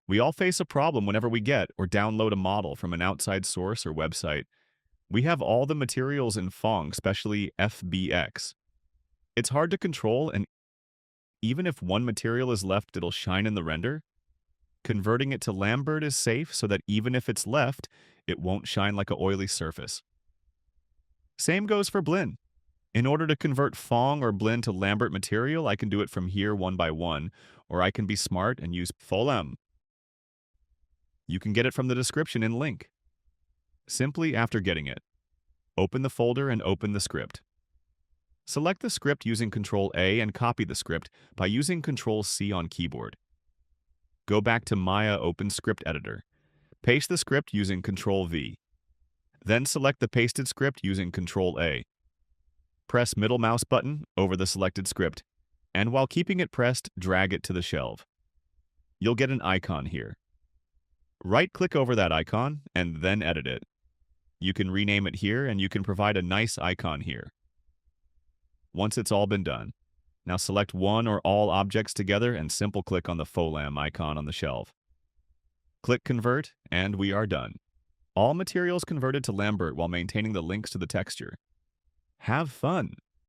We all face a problem whenever we get or download a model from an outside source or website. We have all the materials in Phong, especially FBX. It's hard to control, and even if one material is left, it'll shine in the render. Converting it to Lambert is safe so that even if it's left, it won't shine like an oily surface. Same goes for Blinn. In order to convert Phong or Blinn to Lambert material, I can do it from here one by one, or I can be smart and use Pholam. You can get it from the description in link. Simply after getting it, open the folder and open the script. Select the script using Ctrl-A and copy the script by using Ctrl-C on keyboard. Go back to Maya Open Script Editor. Paste the script using Ctrl-V. Then select the pasted script using Ctrl-A. Press middle mouse button over the selected script, and while keeping it pressed, drag it to the shelf. You'll get an icon here. Right-click over that icon and then edit it. You can rename it here, and you can provide a nice icon here. Once it's all been done, now select one or all objects together and simple click on the Pholam icon on the shelf. Click Convert, and we are done. All materials converted to Lambert while maintaining the links to the texture. Have fun!